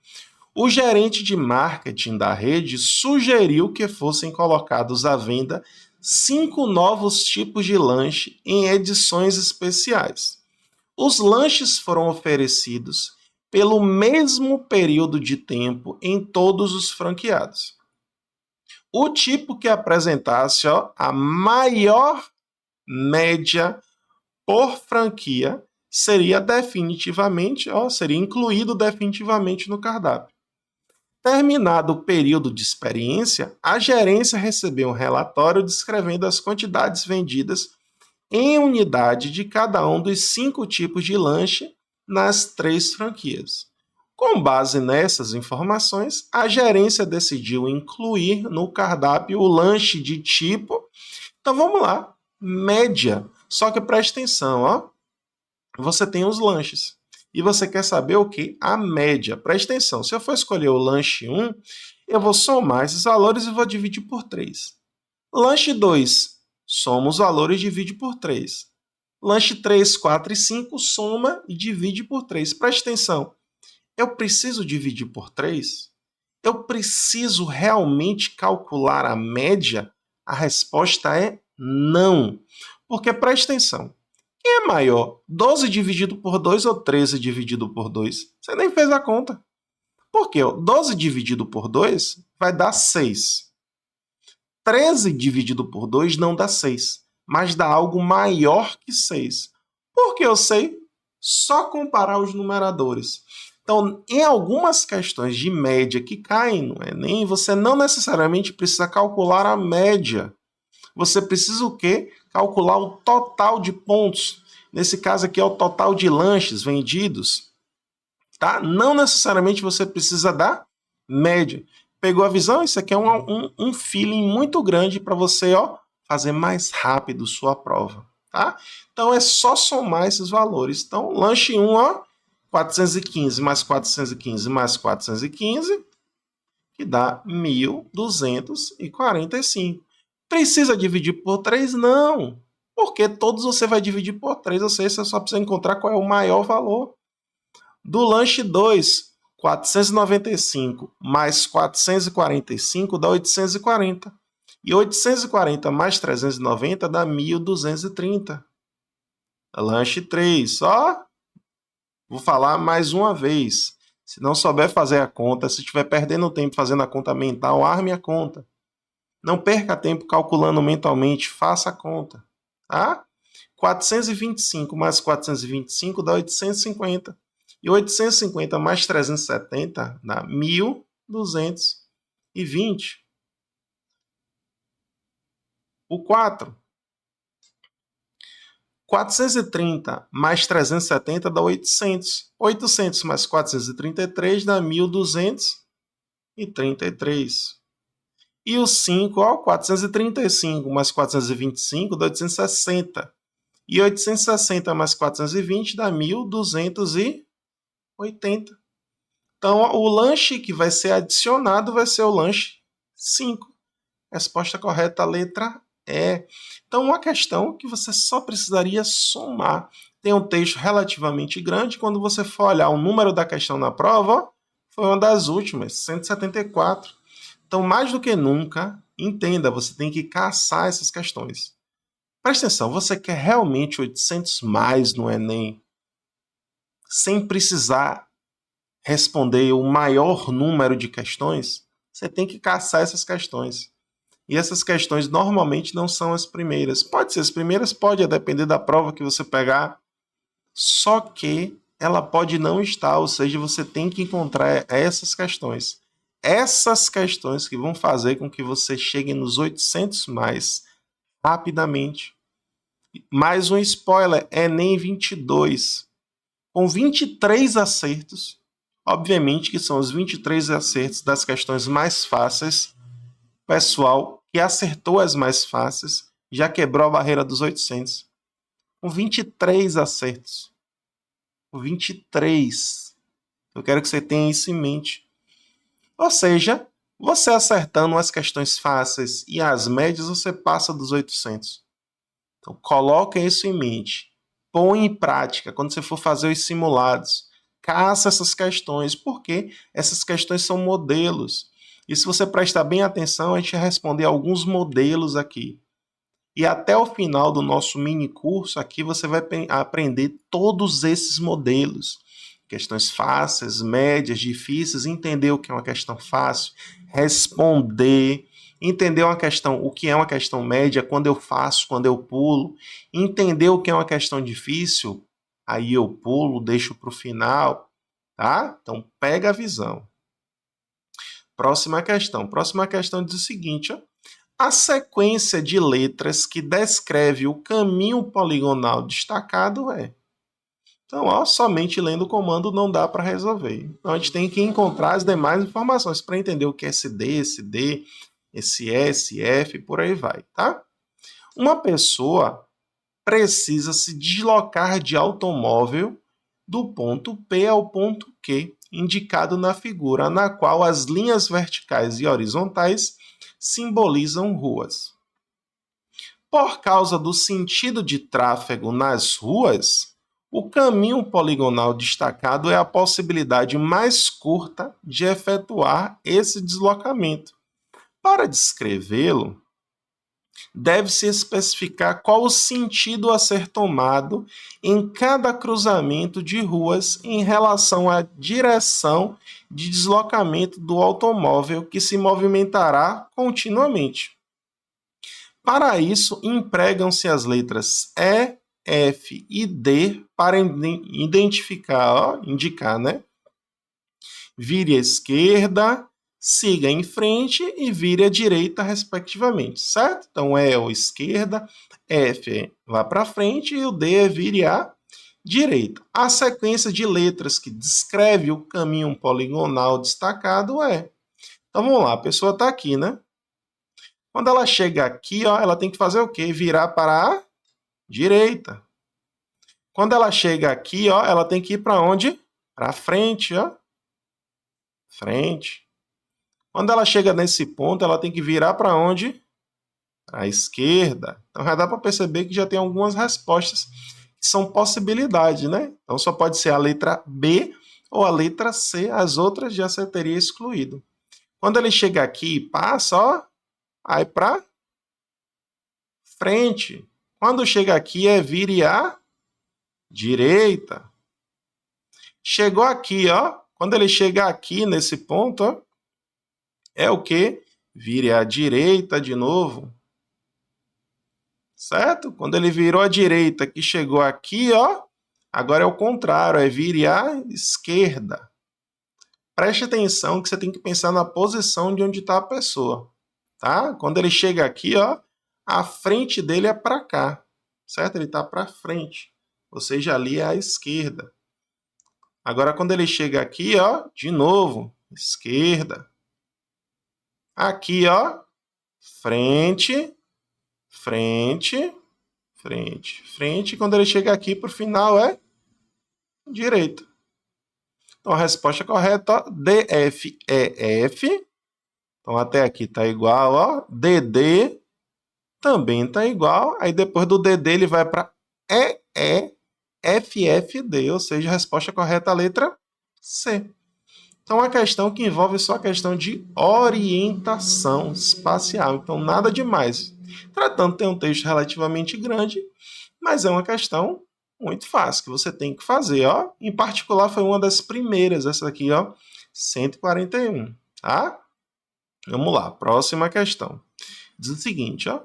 o gerente de marketing da rede sugeriu que fossem colocados à venda 5 novos tipos de lanche em edições especiais. Os lanches foram oferecidos pelo mesmo período de tempo em todos os franqueados. O tipo que apresentasse, ó, a maior média por franquia seria definitivamente, ó, seria incluído definitivamente no cardápio. Terminado o período de experiência, a gerência recebeu um relatório descrevendo as quantidades vendidas em unidade de cada um dos 5 tipos de lanche nas 3 franquias. Com base nessas informações, a gerência decidiu incluir no cardápio o lanche de tipo... Então vamos lá, média. Só que preste atenção, ó. Você tem os lanches. E você quer saber o quê? A média. Presta atenção, se eu for escolher o lanche 1, eu vou somar esses valores e vou dividir por 3. Lanche 2, soma os valores e divide por 3. Lanche 3, 4 e 5, soma e divide por 3. Presta atenção, eu preciso dividir por 3? Eu preciso realmente calcular a média? A resposta é não. Porque presta atenção, quem é maior? 12 dividido por 2 ou 13 dividido por 2? Você nem fez a conta. Por quê? 12 dividido por 2 vai dar 6. 13 dividido por 2 não dá 6, mas dá algo maior que 6. Por que eu sei? Só comparar os numeradores. Então, em algumas questões de média que caem no Enem, você não necessariamente precisa calcular a média. Você precisa o quê? Calcular o total de pontos. Nesse caso aqui é o total de lanches vendidos. Tá? Não necessariamente você precisa da média. Pegou a visão? Isso aqui é um feeling muito grande para você fazer mais rápido sua prova. Tá? Então é só somar esses valores. Então, lanche 1, 415 mais 415 mais 415, que dá 1.245. Precisa dividir por 3? Não. Porque todos você vai dividir por 3, ou seja, você só precisa encontrar qual é o maior valor. Do lanche 2, 495 mais 445 dá 840. E 840 mais 390 dá 1.230. Lanche 3, vou falar mais uma vez. Se não souber fazer a conta, se estiver perdendo tempo fazendo a conta mental, arme a conta. Não perca tempo calculando mentalmente, faça a conta. Tá? 425 mais 425 dá 850. E 850 mais 370 dá 1.220. O 4. 430 mais 370 dá 800. 800 mais 433 dá 1.233. E o 5, 435 mais 425 dá 860. E 860 mais 420 dá 1.280. Então, o lanche que vai ser adicionado vai ser o lanche 5. Resposta correta, a letra E. Então, uma questão que você só precisaria somar. Tem um texto relativamente grande. Quando você for olhar o número da questão na prova, foi uma das últimas, 174. Então, mais do que nunca, entenda, você tem que caçar essas questões. Presta atenção, você quer realmente 800 mais no Enem, sem precisar responder o maior número de questões? Você tem que caçar essas questões. E essas questões normalmente não são as primeiras. Pode ser as primeiras, pode, a depender da prova que você pegar. Só que ela pode não estar, ou seja, você tem que encontrar essas questões. Essas questões que vão fazer com que você chegue nos 800 mais rapidamente. Mais um spoiler, Enem 22. Com 23 acertos, obviamente que são os 23 acertos das questões mais fáceis. Pessoal que acertou as mais fáceis já quebrou a barreira dos 800. Com 23 acertos. Com 23. Eu quero que você tenha isso em mente. Ou seja, você acertando as questões fáceis e as médias, você passa dos 800. Então, coloque isso em mente. Põe em prática quando você for fazer os simulados. Caça essas questões, porque essas questões são modelos. E se você prestar bem atenção, a gente vai responder alguns modelos aqui. E até o final do nosso mini curso aqui, você vai aprender todos esses modelos. Questões fáceis, médias, difíceis, entender o que é uma questão fácil, responder, entender uma questão, o que é uma questão média, quando eu faço, quando eu pulo, entender o que é uma questão difícil, aí eu pulo, deixo para o final, tá? Então pega a visão. Próxima questão. Próxima questão diz o seguinte, a sequência de letras que descreve o caminho poligonal destacado é... Então, somente lendo o comando não dá para resolver. Então, a gente tem que encontrar as demais informações para entender o que é esse D, esse D, esse E, esse F, por aí vai, tá? Uma pessoa precisa se deslocar de automóvel do ponto P ao ponto Q, indicado na figura, na qual as linhas verticais e horizontais simbolizam ruas. Por causa do sentido de tráfego nas ruas, o caminho poligonal destacado é a possibilidade mais curta de efetuar esse deslocamento. Para descrevê-lo, deve-se especificar qual o sentido a ser tomado em cada cruzamento de ruas em relação à direção de deslocamento do automóvel que se movimentará continuamente. Para isso, empregam-se as letras E, F e D para indicar, né? Vire à esquerda, siga em frente e vire à direita, respectivamente, certo? Então, E é a esquerda, F vá para frente e o D é vire à direita. A sequência de letras que descreve o caminho poligonal destacado é... Então, vamos lá, a pessoa está aqui, né? Quando ela chega aqui, ó, ela tem que fazer o quê? Virar para a direita. Quando ela chega aqui, ó, ela tem que ir para onde? Para frente, ó. Frente. Quando ela chega nesse ponto, ela tem que virar para onde? Para a esquerda. Então já dá para perceber que já tem algumas respostas que são possibilidades, né? Então só pode ser a letra B ou a letra C, as outras já você teria excluído. Quando ele chega aqui e passa, ó, aí para frente. Quando chega aqui é vire à direita. Chegou aqui, ó. Quando ele chegar aqui nesse ponto, ó, é o que? Vire à direita de novo. Certo? Quando ele virou à direita, que chegou aqui, ó, agora é o contrário, é vire à esquerda. Preste atenção que você tem que pensar na posição de onde está a pessoa. Tá? Quando ele chega aqui, ó, a frente dele é para cá, certo? Ele está para frente, ou seja, ali é à esquerda. Agora, quando ele chega aqui, ó, de novo, esquerda. Aqui, ó, frente, frente, frente, frente. Quando ele chega aqui para o final é direita. Então, a resposta correta, ó, D, F, E, F. Então, até aqui está igual, ó. DD também está igual. Aí, depois do DD, ele vai para EE, FFD, ou seja, a resposta correta é a letra C. Então, é uma questão que envolve só a questão de orientação espacial. Então, nada demais. Tratando de ter um texto relativamente grande, mas é uma questão muito fácil que você tem que fazer. Ó. Em particular, foi uma das primeiras, essa aqui, ó, 141. Tá? Vamos lá, próxima questão. Diz o seguinte, ó.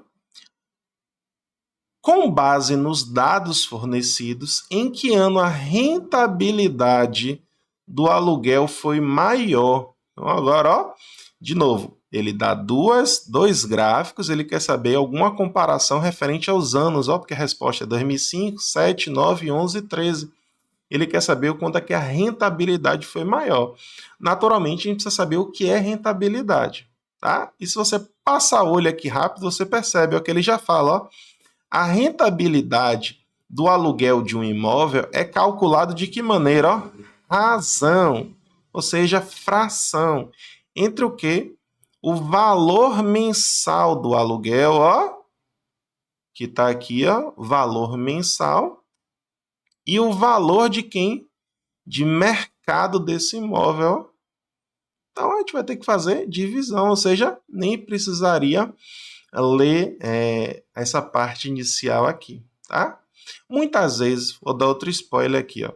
Com base nos dados fornecidos, em que ano a rentabilidade do aluguel foi maior? Então, agora, ó, de novo, ele dá dois gráficos, ele quer saber alguma comparação referente aos anos, ó, porque a resposta é 2005, 7, 9, 11 e 13. Ele quer saber o quanto é que a rentabilidade foi maior. Naturalmente, a gente precisa saber o que é rentabilidade. Tá? E se você passar o olho aqui rápido, você percebe ó, que ele já fala, ó, a rentabilidade do aluguel de um imóvel é calculado de que maneira? Ó? Razão, ou seja, fração. Entre o quê? O valor mensal do aluguel, ó, que está aqui, ó, valor mensal, e o valor de quem? De mercado desse imóvel, ó. Então, a gente vai ter que fazer divisão, ou seja, nem precisaria ler essa parte inicial aqui, tá? Muitas vezes, vou dar outro spoiler aqui, ó.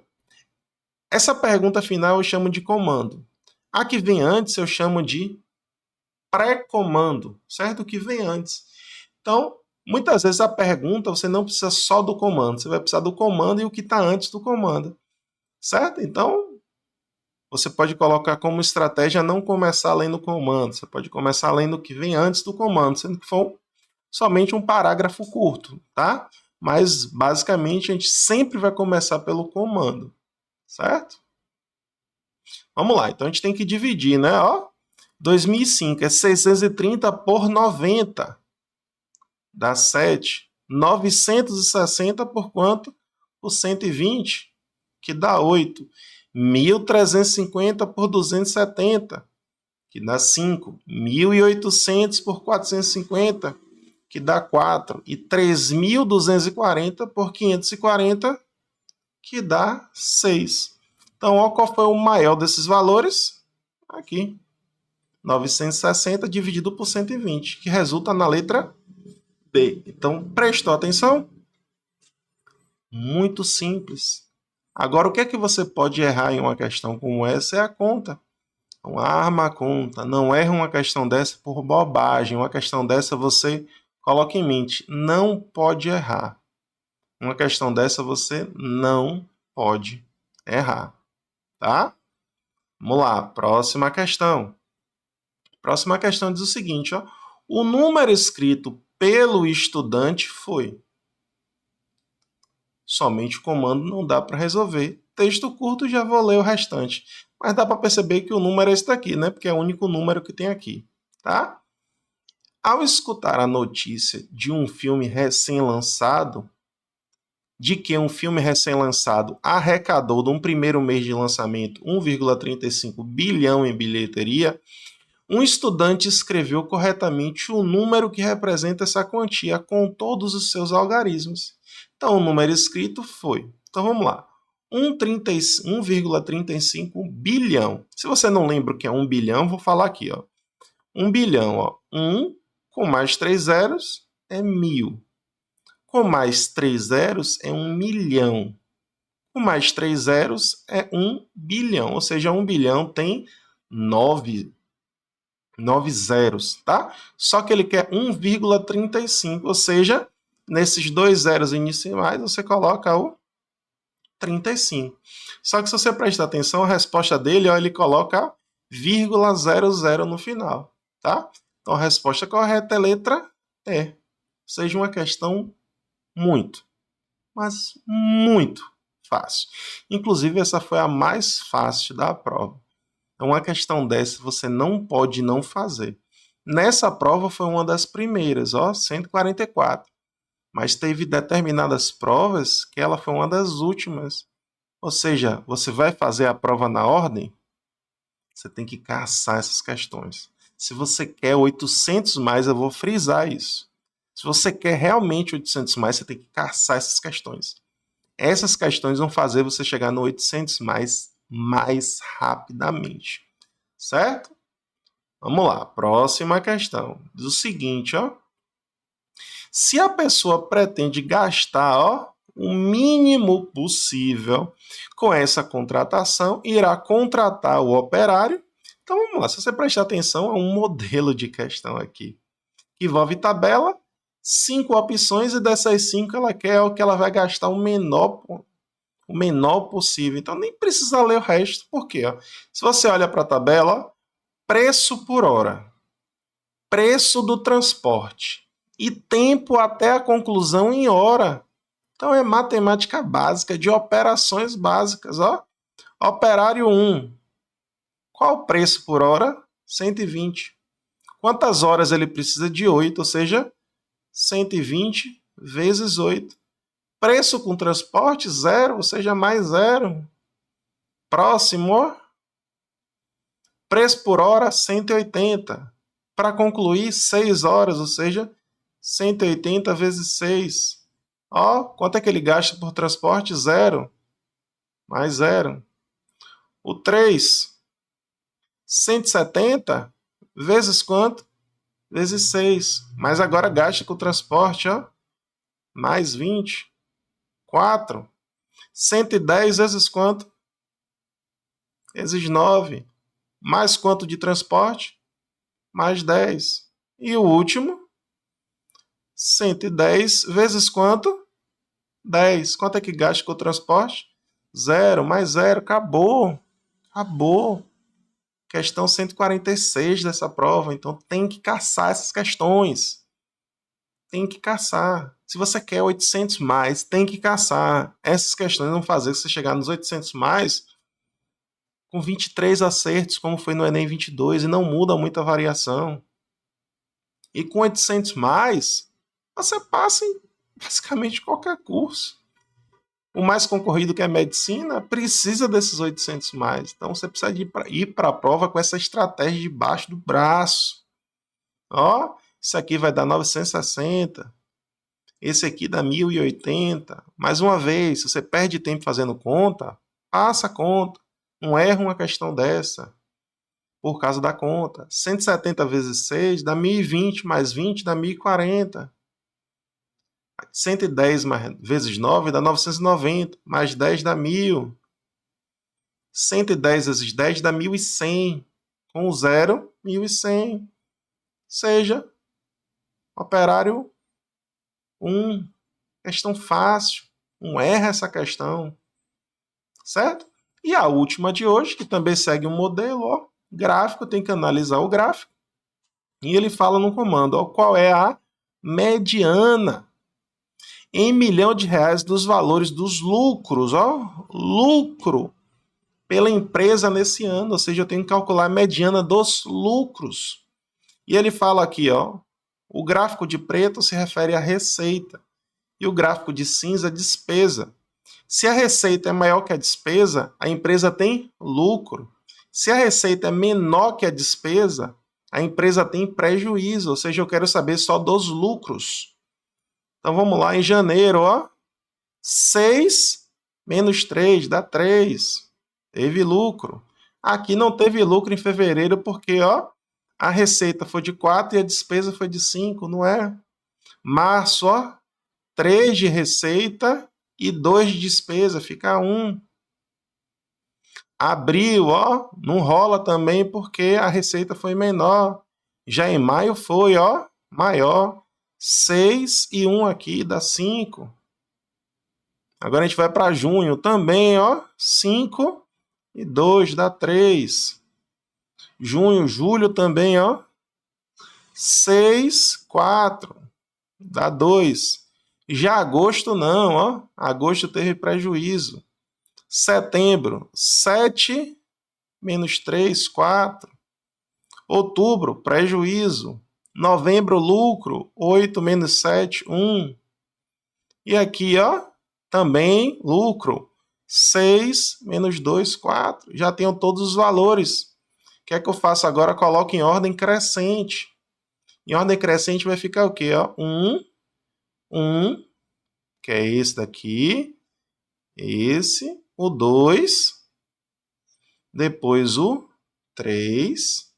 Essa pergunta final eu chamo de comando. A que vem antes eu chamo de pré-comando, certo? O que vem antes. Então, muitas vezes a pergunta você não precisa só do comando, você vai precisar do comando e o que está antes do comando, certo? Então, você pode colocar como estratégia não começar lendo o comando. Você pode começar lendo o que vem antes do comando, sendo que for somente um parágrafo curto, tá? Mas, basicamente, a gente sempre vai começar pelo comando, certo? Vamos lá, então a gente tem que dividir, né? Ó, 2005 é 630 por 90, dá 7. 960 por quanto? Por 120. que dá 8. 1.350 por 270, que dá 5. 1.800 por 450, que dá 4. E 3.240 por 540, que dá 6. Então, ó, qual foi o maior desses valores? Aqui. 960 dividido por 120, que resulta na letra B. Então, prestou atenção? Muito simples. Agora, o que é que você pode errar em uma questão como essa? É a conta. Então, arma a conta. Não erra uma questão dessa por bobagem. Uma questão dessa você coloca em mente. Não pode errar. Uma questão dessa você não pode errar. Tá? Vamos lá. Próxima questão. Próxima questão diz o seguinte, ó. O número escrito pelo estudante foi. Somente o comando não dá para resolver. Texto curto, já vou ler o restante. Mas dá para perceber que o número é esse daqui, né? Porque é o único número que tem aqui, tá? Ao escutar a notícia de um filme recém-lançado, de que um filme recém-lançado arrecadou, num primeiro mês de lançamento, 1,35 bilhão em bilheteria, um estudante escreveu corretamente o número que representa essa quantia com todos os seus algarismos. Então, o número escrito foi. Então, vamos lá. 1,35 bilhão. Se você não lembra o que é 1 bilhão, vou falar aqui. Ó. 1 bilhão. Ó. 1 com mais 3 zeros é 1.000. Com mais 3 zeros é 1 milhão. Com mais 3 zeros é 1 bilhão. Ou seja, 1 bilhão tem 9 zeros, tá? Só que ele quer 1,35, ou seja, nesses dois zeros iniciais você coloca o 35. Só que se você prestar atenção, a resposta dele, ó, ele coloca 0,00 no final, tá? Então a resposta correta é letra E. Ou seja, uma questão muito, mas muito fácil. Inclusive, essa foi a mais fácil da prova. Então, uma questão dessa você não pode não fazer. Nessa prova foi uma das primeiras, ó, 144. Mas teve determinadas provas que ela foi uma das últimas. Ou seja, você vai fazer a prova na ordem, você tem que caçar essas questões. Se você quer 800 mais, eu vou frisar isso. Se você quer realmente 800 mais, você tem que caçar essas questões. Essas questões vão fazer você chegar no 800 mais rapidamente. Certo? Vamos lá, próxima questão. Diz o seguinte, ó. Se a pessoa pretende gastar, ó, o mínimo possível com essa contratação, irá contratar o operário. Então vamos lá, se você prestar atenção, é um modelo de questão aqui. Que envolve tabela, 5 opções, e dessas 5 ela quer o que ela vai gastar o menor possível. Então nem precisa ler o resto, por quê? Ó? Se você olha para a tabela, ó, preço por hora, preço do transporte e tempo até a conclusão em hora. Então é matemática básica, de operações básicas. Ó. Operário 1. Qual o preço por hora? 120. Quantas horas ele precisa de 8? Ou seja, 120 vezes 8. Preço com transporte, 0, ou seja, mais 0. Próximo, ó. Preço por hora, 180. Para concluir, 6 horas, ou seja, 180 vezes 6. Ó, quanto é que ele gasta por transporte? 0. Mais 0. O 3, 170 vezes quanto? Vezes 6. Mas agora gasta com o transporte, ó. Mais 20. 4. 110 vezes quanto? Vezes 9. Mais quanto de transporte? Mais 10. E o último, 110 vezes quanto? 10. Quanto é que gasta com o transporte? 0. Mais 0. Acabou. Acabou. Questão 146 dessa prova. Então tem que caçar essas questões. Tem que caçar. Se você quer 800 mais, tem que caçar. Essas questões vão fazer você chegar nos 800 mais com 23 acertos, como foi no Enem 22, e não muda muita variação. E com 800 mais, você passa em basicamente qualquer curso. O mais concorrido, que é medicina, precisa desses 800 mais. Então, você precisa ir para a prova com essa estratégia debaixo do braço. Ó, isso aqui vai dar 960. Esse aqui dá 1080. Mais uma vez, se você perde tempo fazendo conta, passa a conta. Não erra uma questão dessa por causa da conta. 170 vezes 6 dá 1020, mais 20 dá 1040. 110 vezes 9 dá 990, mais 10 dá 1000. 110 vezes 10 dá 1100. Com o zero, 1100. Seja, operário 1. Questão fácil. Não erra essa questão. Certo? E a última de hoje, que também segue um modelo, ó, gráfico, tem que analisar o gráfico. E ele fala no comando, ó, qual é a mediana em milhão de reais dos valores dos lucros, ó, lucro pela empresa nesse ano, ou seja, eu tenho que calcular a mediana dos lucros. E ele fala aqui, ó, o gráfico de preto se refere à receita e o gráfico de cinza à despesa. Se a receita é maior que a despesa, a empresa tem lucro. Se a receita é menor que a despesa, a empresa tem prejuízo, ou seja, eu quero saber só dos lucros. Então vamos lá, em janeiro, ó, 6 menos 3 dá 3. Teve lucro. Aqui não teve lucro em fevereiro porque, ó, a receita foi de 4 e a despesa foi de 5, não é? Março, ó, 3 de receita e 2 de despesa, fica 1. Abril, ó, não rola também porque a receita foi menor. Já em maio foi, ó, maior. 6 e 1 aqui dá 5. Agora a gente vai para junho também, ó, 5 e 2 dá 3. Junho, julho também, ó, 6, 4 dá 2. Já agosto não, ó, agosto teve prejuízo. Setembro, 7 menos 3, 4. Outubro, prejuízo. Novembro, lucro, 8 menos 7, 1. E aqui, ó, também lucro. 6 menos 2, 4. Já tenho todos os valores. O que é que eu faço agora? Coloco em ordem crescente. Em ordem crescente vai ficar o quê? 1, que é esse daqui. Esse. O 2. Depois o 3.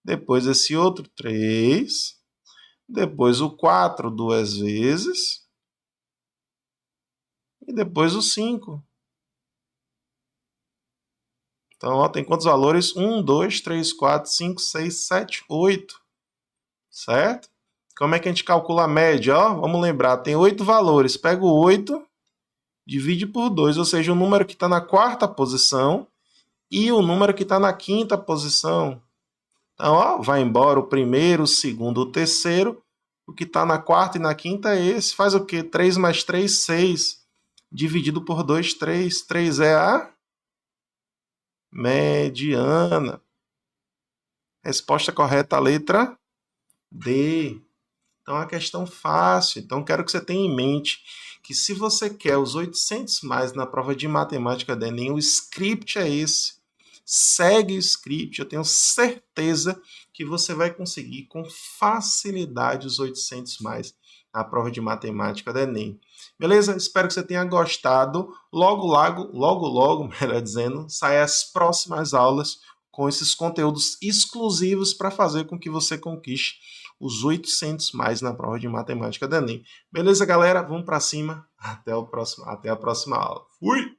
Depois esse outro 3. Depois o 4 duas vezes. E depois o 5. Então, ó, tem quantos valores? 1, 2, 3, 4, 5, 6, 7, 8. Certo? Como é que a gente calcula a média? Ó, vamos lembrar, tem 8 valores. Pega o 8, divide por 2, ou seja, o número que está na quarta posição e o número que está na quinta posição. Então, ó, vai embora o primeiro, o segundo, o terceiro. O que está na quarta e na quinta é esse. Faz o quê? 3 mais 3, 6. Dividido por 2, 3. 3 é a mediana. Resposta correta, a letra D. Então, é uma questão fácil. Então, quero que você tenha em mente que se você quer os 800 mais na prova de matemática do Enem, o script é esse. Segue o script, eu tenho certeza que você vai conseguir com facilidade os 800 mais na prova de matemática do Enem. Beleza? Espero que você tenha gostado. Logo, melhor dizendo, saem as próximas aulas com esses conteúdos exclusivos para fazer com que você conquiste os 800 mais na prova de matemática do Enem. Beleza, galera? Vamos para cima. Até a próxima aula. Fui!